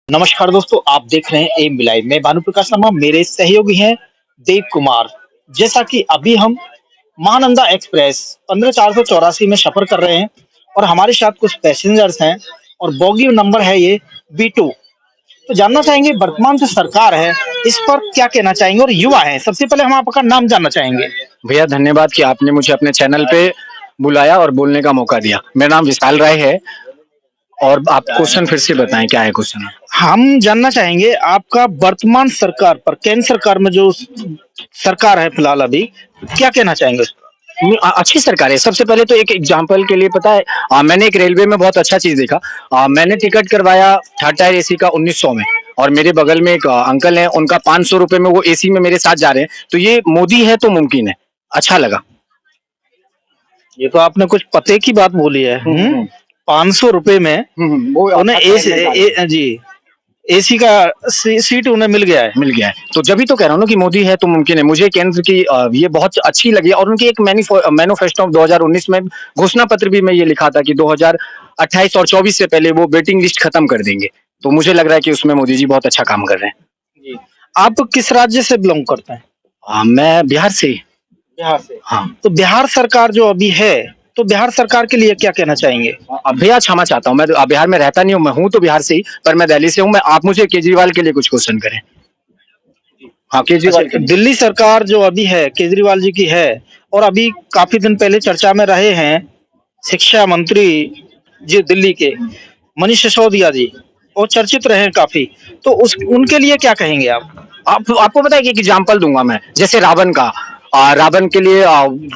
नमस्कार दोस्तों, आप देख रहे हैं एम लाइव। मैं भानु प्रकाश शर्मा, मेरे सहयोगी हैं देव कुमार। जैसा कि अभी हम महानंदा एक्सप्रेस 15484 में सफर कर रहे हैं और हमारे साथ कुछ पैसेंजर्स हैं और बोगी नंबर है ये B2। तो जानना चाहेंगे वर्तमान जो सरकार है इस पर क्या कहना चाहेंगे और युवा है। सबसे पहले हम आपका नाम जानना चाहेंगे। भैया धन्यवाद कि आपने मुझे अपने चैनल पे बुलाया और बोलने का मौका दिया। मेरा नाम विशाल राय है और आप क्वेश्चन फिर से बताएं, क्या है क्वेश्चन? हम जानना चाहेंगे आपका वर्तमान सरकार पर, केंद्र सरकार में जो सरकार है फिलहाल अभी, क्या कहना चाहेंगे उस पर? अच्छी सरकार है। सबसे पहले तो एक एग्जांपल के लिए पता है, मैंने एक रेलवे में बहुत अच्छा चीज देखा। मैंने टिकट करवाया थर्ड टायर एसी का 1900 में, और मेरे बगल में एक अंकल है, उनका 500 रुपए में वो एसी में मेरे साथ जा रहे हैं। तो ये मोदी है तो मुमकिन है। अच्छा लगा। ये तो आपने कुछ पते की बात बोली है। 500 रुपए में वो उन्हें जी एसी का सीट उन्हें मिल गया है। तो जब भी तो कह रहा हूँ ना कि मोदी है तो मुमकिन है। मुझे केंद्र की ये बहुत अच्छी लगी और उनकी एक मैनिफेस्टो 2019 में घोषणा पत्र भी में ये लिखा था कि 2028 और 24 से पहले वो वेटिंग लिस्ट खत्म कर देंगे। तो मुझे लग रहा है कि उसमें मोदी जी बहुत अच्छा काम कर रहे हैं। जी। आप किस राज्य से बिलोंग करते हैं? मैं बिहार से। बिहार से। हाँ। तो बिहार सरकार जो अभी है, तो बिहार सरकार के लिए क्या कहना चाहेंगे? भैया क्षमा चाहता हूँ, मैं बिहार में रहता नहीं हूँ। मैं हूँ तो बिहार से ही, पर मैं दिल्ली से हूँ। आप मुझे केजरीवाल के लिए कुछ क्वेश्चन करें। हाँ, केजरीवाल। अच्छा, दिल्ली सरकार जो अभी है केजरीवाल जी की है, और अभी काफी दिन पहले चर्चा में रहे हैं शिक्षा मंत्री जी दिल्ली के मनीष सिसोदिया जी, वो चर्चित रहे हैं काफी। तो उनके लिए क्या कहेंगे आप? आपको पता है कि एक एग्जाम्पल दूंगा मैं, जैसे रावण का। रावण के लिए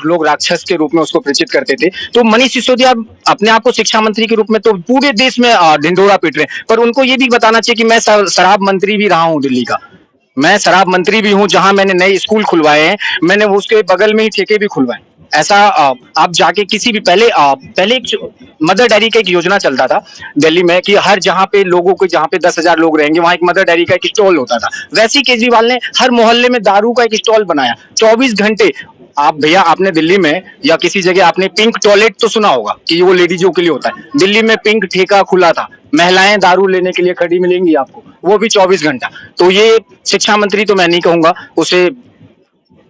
लोग राक्षस के रूप में उसको परिचित करते थे। तो मनीष सिसोदिया अपने आप को शिक्षा मंत्री के रूप में तो पूरे देश में ढिंढोरा पीट रहे हैं, पर उनको ये भी बताना चाहिए कि मैं शराब मंत्री भी रहा हूँ दिल्ली का। मैं शराब मंत्री भी हूँ, जहां मैंने नए स्कूल खुलवाए हैं। मैंने उसके बगल में ही ठेके भी खुलवाए। ऐसा आप जाके किसी भी पहले एक मदर डेयरी का एक योजना चलता था दिल्ली में कि हर जहां पे लोगों को, जहां पे 10,000 लोग रहेंगे वहां एक मदर डेयरी का एक स्टॉल होता था। वैसे ही केजरीवाल ने हर मोहल्ले में दारू का एक स्टॉल बनाया 24 घंटे। आप भैया, आपने दिल्ली में या किसी जगह आपने पिंक टॉयलेट तो सुना होगा कि वो लेडीजों के लिए होता है। दिल्ली में पिंक ठेका खुला था, महिलाएं दारू लेने के लिए खड़ी मिलेंगी आपको, वो भी 24 घंटा। तो ये शिक्षा मंत्री तो मैं नहीं कहूंगा, उसे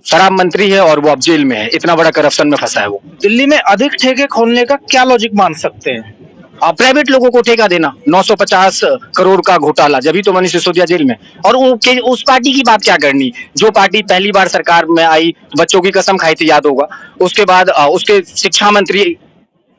शराब मंत्री है और वो अब जेल में है। इतना बड़ा करप्शन में फंसा है वो। दिल्ली में अधिक ठेके खोलने का क्या लॉजिक मान सकते हैं? प्राइवेट लोगों को ठेका देना, 950 करोड़ का घोटाला, जब भी तो मनीष सिसोदिया जेल में। और उस पार्टी की बात क्या करनी जो पार्टी पहली बार सरकार में आई, बच्चों की कसम खाई थी, याद होगा। उसके बाद उसके शिक्षा मंत्री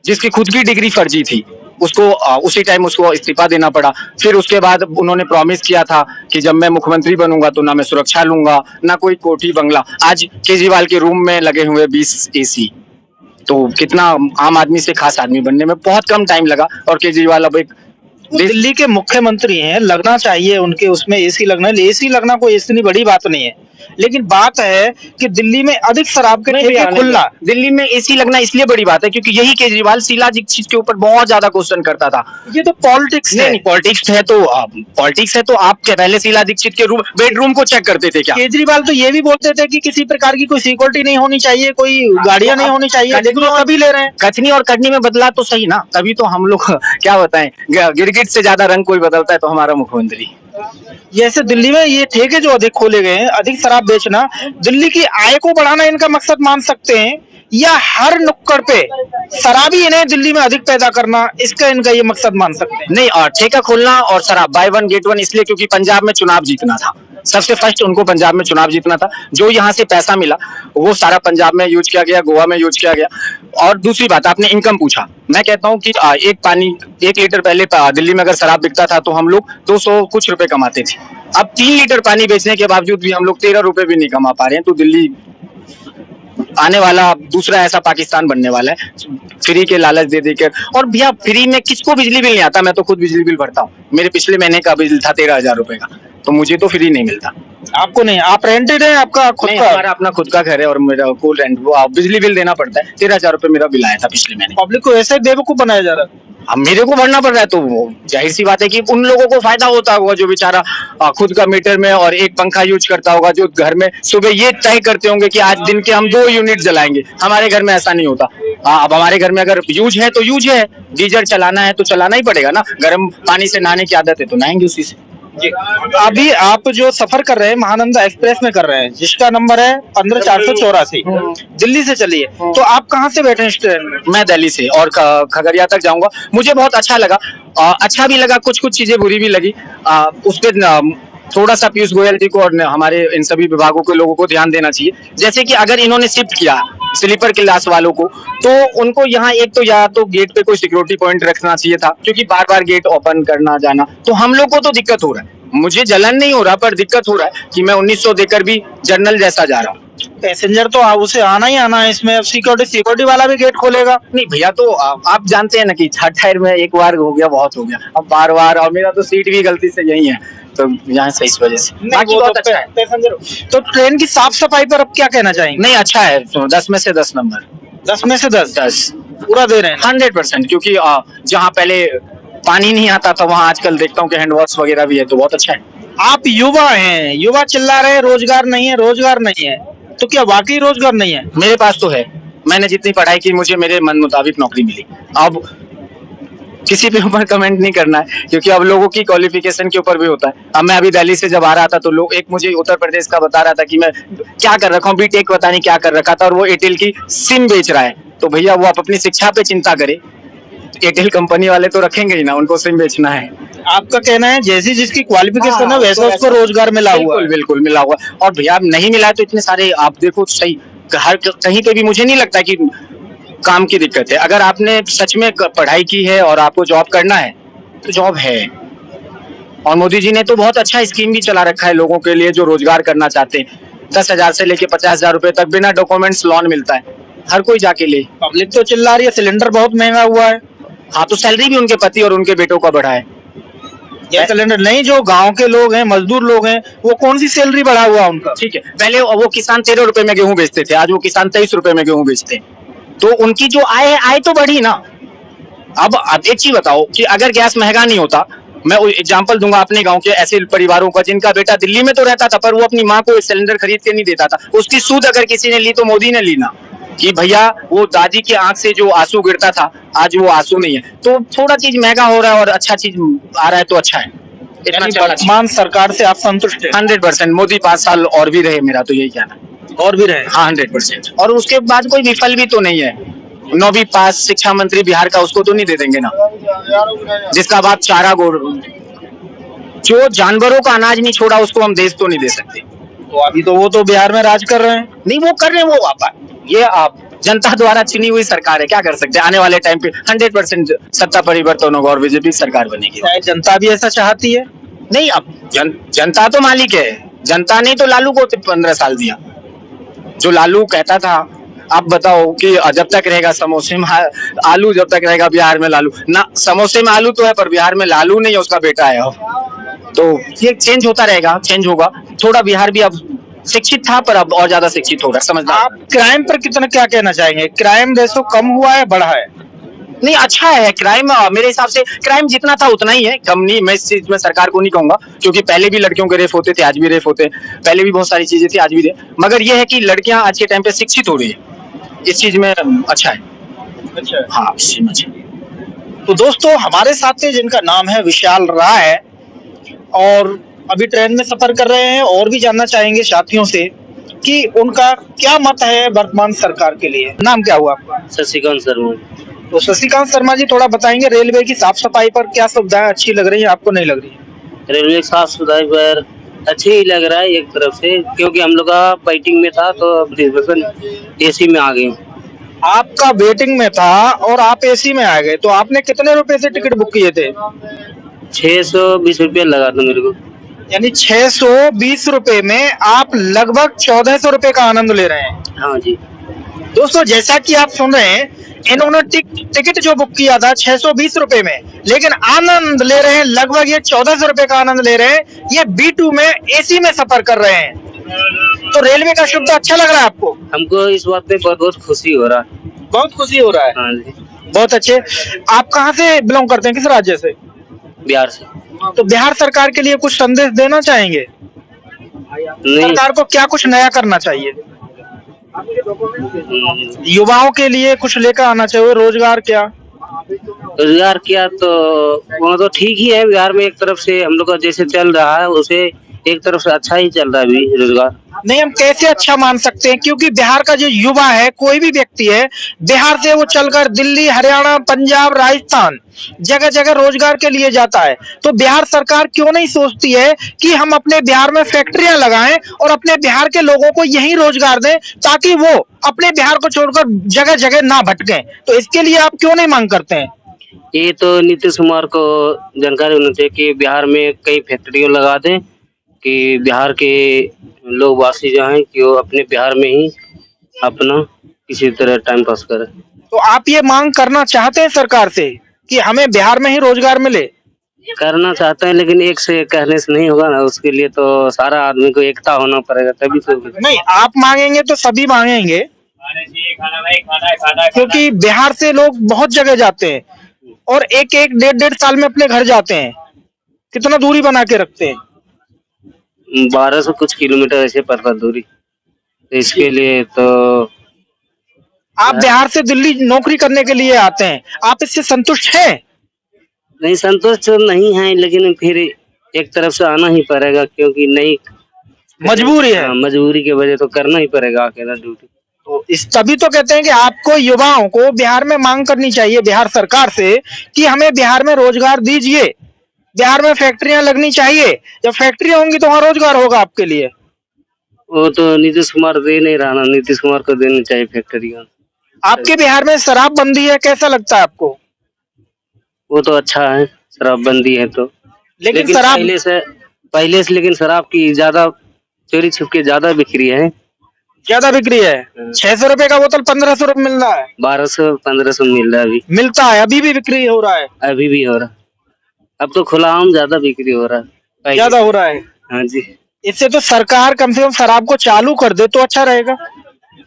जिसकी खुद की डिग्री फर्जी थी, उसको उसी टाइम उसको इस्तीफा देना पड़ा। फिर उसके बाद उन्होंने प्रॉमिस किया था कि जब मैं मुख्यमंत्री बनूंगा तो ना मैं सुरक्षा लूंगा, ना कोई कोठी बंगला। आज केजरीवाल के रूम में लगे हुए 20 एसी। तो कितना आम आदमी से खास आदमी बनने में बहुत कम टाइम लगा, और केजरीवाल अब एक दिल्ली के मुख्यमंत्री हैं, लगना चाहिए उनके उसमें एसी लगना। एसी लगना कोई इतनी बड़ी बात नहीं है, लेकिन बात है कि दिल्ली में अधिक शराब के ठेके खुलना। दिल्ली में एसी लगना इसलिए बड़ी बात है क्योंकि यही केजरीवाल शीला दीक्षित के ऊपर बहुत ज्यादा क्वेश्चन करता था। ये तो पॉलिटिक्स है। नहीं, पॉलिटिक्स है तो आप क्या पहले शीला दीक्षित के बेडरूम को चेक करते थे क्या? केजरीवाल तो ये भी बोलते थे कि किसी प्रकार की कोई सिक्योरिटी नहीं होनी चाहिए, कोई गाड़ियां नहीं होनी चाहिए, लेकिन वो तभी ले रहे हैं। कथनी और कटनी में बदला तो सही ना, तभी तो हम लोग क्या बताएं, गिरगिट से ज्यादा रंग कोई बदलता है तो हमारा मुख्यमंत्री। जैसे दिल्ली में ये ठेके जो अधिक खोले गए हैं, अधिक शराब बेचना, दिल्ली की आय को बढ़ाना इनका मकसद मान सकते हैं, या हर नुक्कड़ पे शराबी इन्हें दिल्ली में अधिक पैदा करना, इसका इनका ये मकसद मान सकते हैं? नहीं, ठेका खोलना और शराब बाय वन गेट वन, इसलिए क्योंकि पंजाब में चुनाव जीतना था। सबसे फर्स्ट उनको पंजाब में चुनाव जीतना था। जो यहाँ से पैसा मिला वो सारा पंजाब में यूज किया गया, गोवा में यूज किया गया। और दूसरी बात, आपने इनकम पूछा, मैं कहता हूँ कि एक लीटर पहले दिल्ली में अगर शराब बिकता था तो हम लोग 200 कुछ रुपए कमाते थे। अब 3 लीटर पानी बेचने के बावजूद भी हम लोग 13 रुपए भी नहीं कमा पा रहे हैं। तो दिल्ली आने वाला दूसरा ऐसा पाकिस्तान बनने वाला है, फ्री के लालच दे देकर। और भैया, फ्री में किसको बिजली बिल नहीं आता? मैं तो खुद बिजली बिल भरता हूँ। मेरे पिछले महीने का बिल था 13,000 रुपए का, तो मुझे तो फ्री नहीं मिलता। आपको नहीं? आप रेंटेड है? आपका खुद का? हमारा अपना खुद का घर है और मेरा कोल रेंट, बिजली बिल देना पड़ता है। 13,000 रुपए मेरा बिल आया था पिछले महीने। पब्लिक को ऐसे बेवकूफ बनाया जा रहा है। अब मेरे को भरना पड़ रहा है तो जाहिर सी बात है कि उन लोगों को फायदा होता होगा जो बेचारा खुद का मीटर में और एक पंखा यूज करता होगा, जो घर में सुबह ये तय करते होंगे कि आज दिन के हम 2 यूनिट जलाएंगे। हमारे घर में ऐसा नहीं होता। अब हमारे घर में अगर यूज है तो यूज है, गीजर चलाना है तो चलाना ही पड़ेगा ना। गर्म पानी से नहाने की आदत है तो नहाएंगे उसी से। जी। अभी आप जो सफर कर रहे हैं महानंदा एक्सप्रेस में कर रहे हैं, जिसका नंबर है 15484, दिल्ली से चली है, तो आप कहाँ से बैठे हैं इस ट्रेन में? मैं दिल्ली से और खगड़िया तक जाऊंगा। मुझे बहुत अच्छा लगा, अच्छा भी लगा, कुछ कुछ चीजें बुरी भी लगी। उस पर थोड़ा सा पीयूष गोयल जी को और हमारे इन सभी विभागों के लोगों को ध्यान देना चाहिए। जैसे कि अगर इन्होंने शिफ्ट किया स्लीपर क्लास वालों को, तो उनको यहाँ एक तो या तो गेट पे कोई सिक्योरिटी पॉइंट रखना चाहिए था, क्योंकि बार बार गेट ओपन करना जाना, तो हम लोग को तो दिक्कत हो रहा है। मुझे जलन नहीं हो रहा, पर दिक्कत हो रहा है कि मैं 1900 देकर भी जर्नल जैसा जा रहा हूँ। पैसेंजर तो उसे आना ही आना है इसमें, अब सिक्योरिटी वाला भी गेट खोलेगा। नहीं भैया, तो आप जानते हैं ना कि थर्ड टायर में एक बार हो गया बहुत हो गया, अब बार बार, और मेरा तो सीट भी गलती से यही है, तो यहाँ से इस वजह से बाकी बहुत अच्छा है। पैसेंजर तो ट्रेन की साफ सफाई पर अब क्या कहना चाहेंगे? नहीं अच्छा है, तो 10 में से 10 नंबर। 10 में से 10 10 पूरा दे रहे हैं 100%, क्योंकि जहाँ पहले पानी नहीं आता था, वहाँ आजकल देखता हूँ कि हैंड वॉश वगैरह भी है, तो बहुत अच्छा है। आप युवा हैं, युवा चिल्ला रहे हैं रोजगार नहीं है, रोजगार नहीं है, तो क्या वाकई रोजगार नहीं है? मेरे पास तो है, मैंने जितनी पढ़ाई की मुझे मेरे मन मुताबिक नौकरी मिली। अब किसी पे ऊपर कमेंट नहीं करना है, क्योंकि अब लोगों की क्वालिफिकेशन के ऊपर भी होता है। अब मैं अभी दिल्ली से जब आ रहा था, तो लोग एक मुझे उत्तर प्रदेश का बता रहा था कि मैं क्या कर रखा हूँ, बीटेक पता नहीं क्या कर रखा था, और वो एयरटेल की सिम बेच रहा है। तो भैया वो आप अपनी शिक्षा पे चिंता करे, एयरटेल कंपनी वाले तो रखेंगे ही ना, उनको सिम बेचना है। आपका कहना है जैसी जिसकी क्वालिफिकेशन है वैसा उसको रोजगार मिला हुआ है। बिल्कुल बिल्कुल मिला हुआ। और भैया नहीं मिला है तो इतने सारे आप देखो, सही हर कहीं पे भी मुझे नहीं लगता कि काम की दिक्कत है। अगर आपने सच में पढ़ाई की है और आपको जॉब करना है, तो जॉब है। और मोदी जी ने तो बहुत अच्छा स्कीम भी चला रखा है लोगों के लिए जो रोजगार करना चाहते हैं। 10,000 से लेके 50,000 रुपए तक बिना डॉक्यूमेंट्स लोन मिलता है, हर कोई जाके ले। पब्लिक तो चिल्ला रही है सिलेंडर बहुत महंगा हुआ है। हाँ, तो सैलरी भी उनके पति और उनके बेटों का बढ़ा है। ये सिलेंडर नहीं, जो गांव के लोग हैं, मजदूर लोग हैं, वो कौन सी सैलरी बढ़ा हुआ उनका? ठीक है, पहले वो किसान 13 रुपए में गेहूं बेचते थे, आज वो किसान 23 रुपए में गेहूं बेचते हैं, तो उनकी जो आय तो बढ़ी ना। अब एक चीज बताओ कि अगर गैस महंगा नहीं होता, मैं एग्जांपल दूंगा अपने गांव के ऐसे परिवारों का जिनका बेटा दिल्ली में तो रहता था, पर वो अपनी माँ को सिलेंडर खरीद के नहीं देता था, उसकी सूद अगर किसी ने ली तो मोदी ने ली ना, कि भैया वो दादी के आंख से जो आंसू गिरता था, आज वो आंसू नहीं है। तो थोड़ा चीज महंगा हो रहा है और अच्छा चीज आ रहा है, तो अच्छा है। वर्तमान सरकार से आप संतुष्ट हैं? 100%। मोदी 5 साल और भी रहे, मेरा तो यही कहना है। और भी रहे? हाँ 100%। और उसके बाद कोई विफल भी तो नहीं है। 9वीं पास शिक्षा मंत्री बिहार का, उसको तो नहीं दे देंगे ना, जिसका बाप चारा जो जानवरों का अनाज नहीं छोड़ा, उसको हम देश तो नहीं दे सकते। तो अभी तो वो तो बिहार में राज कर रहे हैं। नहीं वो कर रहे हैं, वो आप जनता द्वारा चुनी हुई सरकार है, क्या कर सकते हैं। आने वाले टाइम पे 100% सत्ता परिवर्तन होगा और बीजेपी सरकार बनेगी। शायद जनता भी ऐसा चाहती है। नहीं, अब जनता तो मालिक है, जनता ने तो लालू को 15 साल दिया। जो लालू कहता था, आप बताओ कि जब तक रहेगा समोसे में आलू, जब तक रहेगा बिहार में लालू ना। समोसे में आलू तो है, पर बिहार में लालू नहीं है, उसका बेटा है। तो ये चेंज होता रहेगा, चेंज होगा। थोड़ा बिहार भी अब शिक्षित था, पर अब और ज्यादा शिक्षित होगा, समझदार। आप क्राइम पर कितना क्या कहना चाहेंगे? क्राइम रेशो कम हुआ है, बढ़ा है? नहीं अच्छा है क्राइम, मेरे हिसाब से क्राइम जितना था उतना ही है, कम नहीं। मैं इस चीज में सरकार को नहीं कहूंगा, क्योंकि पहले भी लड़कियों के रेप होते थे, आज भी रेप होते हैं, पहले भी बहुत सारी चीजें थी, आज भी थे। मगर यह है कि लड़कियां आज के टाइम पे शिक्षित हो रही है, इस चीज में अच्छा है। अच्छा, हाँ इस चीज में अच्छा। तो दोस्तों हमारे साथ जिनका नाम है विशाल राय, और अभी ट्रेन में सफर कर रहे हैं, और भी जानना चाहेंगे साथियों से कि उनका क्या मत है वर्तमान सरकार के लिए। नाम क्या हुआ आपका? शशिकांत शर्मा। तो शशिकांत शर्मा जी, थोड़ा बताएंगे रेलवे की साफ सफाई पर क्या सुविधाएं अच्छी लग रही है आपको, नहीं लग रही है? रेलवे की साफ सफाई पर अच्छी ही लग रहा है एक तरफ से, क्योंकि हम लोग का वेटिंग में था, तो अब रिजर्वेशन एसी में आ गई। आपका वेटिंग में था और आप एसी में आ गए, तो आपने कितने रुपए से टिकट बुक किए थे? 620 रुपया लगा था मेरे को। यानी 620 रुपए में आप लगभग 1400 रुपए का आनंद ले रहे हैं। हाँ जी। दोस्तों जैसा कि आप सुन रहे हैं, इन्होंने टिकट जो बुक किया था 620 रुपए में, लेकिन आनंद ले रहे हैं लगभग ये 1400 रुपए का आनंद ले रहे हैं। ये B2 में एसी में सफर कर रहे हैं। तो रेलवे का सुविधा अच्छा लग रहा है आपको? हमको इस बात पे बहुत खुशी हो रहा है। बहुत खुशी हो रहा है। हाँ जी। बहुत अच्छे। आप कहाँ से बिलोंग करते हैं, किस राज्य से? बिहार से। तो बिहार सरकार के लिए कुछ संदेश देना चाहेंगे? सरकार को क्या कुछ नया करना चाहिए? युवाओं के लिए कुछ लेकर आना चाहिए, रोजगार क्या? रोजगार किया तो वो तो ठीक ही है। बिहार में एक तरफ से हम लोग का जैसे चल रहा है उसे एक तरफ से अच्छा ही चल रहा है अभी रोजगार। नहीं, हम कैसे अच्छा मान सकते हैं, क्योंकि बिहार का जो युवा है, कोई भी व्यक्ति है, बिहार से वो चलकर दिल्ली, हरियाणा, पंजाब, राजस्थान जगह जगह रोजगार के लिए जाता है। तो बिहार सरकार क्यों नहीं सोचती है कि हम अपने बिहार में फैक्ट्रियां लगाएं और अपने बिहार के लोगों को यही रोजगार दें, ताकि वो अपने बिहार को छोड़कर जगह जगह ना भटकें। तो इसके लिए आप क्यों नहीं मांग करते हैं? ये तो नीतीश कुमार को जानकारी होनी चाहिए कि बिहार में कई फैक्ट्रियों लगा दें कि बिहार के लोग वासी जो हैं कि वो अपने बिहार में ही अपना किसी तरह टाइम पास करें। तो आप ये मांग करना चाहते हैं सरकार से कि हमें बिहार में ही रोजगार मिले? करना चाहते हैं, लेकिन एक से कहने से नहीं होगा ना। उसके लिए तो सारा आदमी को एकता होना पड़ेगा, तभी तो। नहीं, आप मांगेंगे तो सभी मांगेंगे, क्योंकि बिहार से लोग बहुत जगह जाते हैं और एक एक डेढ़ डेढ़ साल में अपने घर जाते हैं। कितना दूरी बना के रखते हैं? 1200 कुछ किलोमीटर ऐसे पड़ता दूरी। तो इसके लिए तो आप बिहार से दिल्ली नौकरी करने के लिए आते हैं, आप इससे संतुष्ट हैं? नहीं, संतुष्ट तो नहीं है, लेकिन फिर एक तरफ से आना ही पड़ेगा क्योंकि नहीं मजबूरी है। हाँ, मजबूरी की वजह तो करना ही पड़ेगा अकेला ड्यूटी। तो इस तभी तो कहते हैं कि आपको युवाओं को बिहार में मांग करनी चाहिए बिहार सरकार से कि हमें बिहार में रोजगार दीजिए, बिहार में फैक्ट्रियां लगनी चाहिए। जब फैक्ट्रियां होंगी तो वहां रोजगार होगा आपके लिए। वो तो नीतीश कुमार दे नहीं रहा ना, नीतीश कुमार को देनी चाहिए फैक्ट्रियां। आपके बिहार में शराबबंदी है, कैसा लगता है आपको? वो तो अच्छा है, शराबबंदी है तो। लेकिन शराब पहले से लेकिन शराब की ज्यादा चोरी छिपके ज्यादा बिक्री है। ज्यादा बिक्री है। 600 रुपए का बोतल 1500 रुपए मिल रहा है। 1200-1500 मिल रहा है अभी। मिलता है, अभी भी बिक्री हो रहा है। अभी भी हो रहा है। अब तो खुला आम ज्यादा बिक्री हो रहा है पहले। ज्यादा हो रहा है। हाँ जी। इससे तो सरकार कम से कम शराब को चालू कर दे तो अच्छा रहेगा।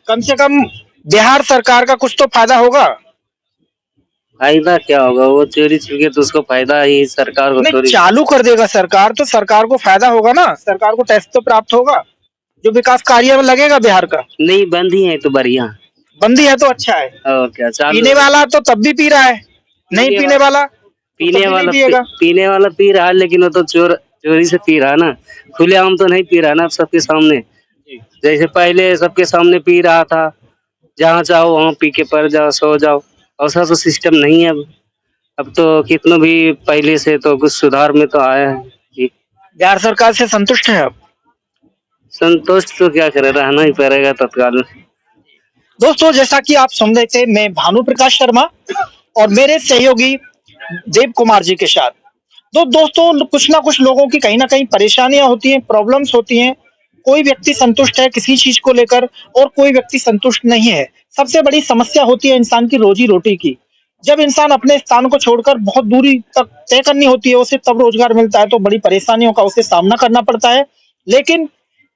कम से कम बिहार सरकार का कुछ तो फायदा होगा। फायदा क्या होगा? वो चोरी छिपके तो उसको फायदा ही, सरकार को नहीं, थोड़ी। चालू कर देगा सरकार तो सरकार को फायदा होगा ना, सरकार को टैक्स तो प्राप्त होगा, जो विकास कार्य में लगेगा बिहार का। नहीं, बंद ही है तो बढ़िया। बंदी है तो अच्छा है। और क्या, चालू पीने वाला तो तब भी पी रहा है, नहीं पीने वाला पीने वाला पिएगा। पीने वाला पी रहा है, लेकिन वो तो चोरी से पी रहा है ना। खुलेआम तो नहीं पी रहा ना, सबके सामने। जैसे पहले सबके सामने पी रहा था, जहाँ चाहो वहाँ पी के पड़ जाओ, सो जाओ। ऐसा तो सिस्टम नहीं है अब तो कितना भी पहले से तो कुछ सुधार में तो आया है जी। बिहार सरकार से संतुष्ट है आप? संतुष्ट तो क्या करे, रहना ही पड़ेगा तत्काल में। दोस्तों, जैसा कि आप सुन रहे थे, मैं भानु प्रकाश शर्मा और मेरे सहयोगी देव कुमार जी के साथ। तो दोस्तों, कुछ ना कुछ लोगों की कहीं ना कहीं परेशानियां होती हैं, प्रॉब्लम्स होती हैं। कोई व्यक्ति संतुष्ट है किसी चीज को लेकर और कोई व्यक्ति संतुष्ट नहीं है। सबसे बड़ी समस्या होती है इंसान की रोजी रोटी की। जब इंसान अपने स्थान को छोड़कर बहुत दूरी तक तय करनी होती है, उसे तब रोजगार मिलता है तो बड़ी परेशानियों का उसे सामना करना पड़ता है। लेकिन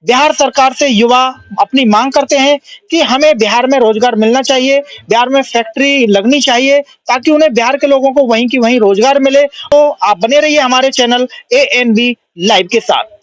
बिहार सरकार से युवा अपनी मांग करते हैं कि हमें बिहार में रोजगार मिलना चाहिए, बिहार में फैक्ट्री लगनी चाहिए, ताकि उन्हें बिहार के लोगों को वहीं की वहीं रोजगार मिले। तो आप बने रहिए हमारे चैनल ANB लाइव के साथ।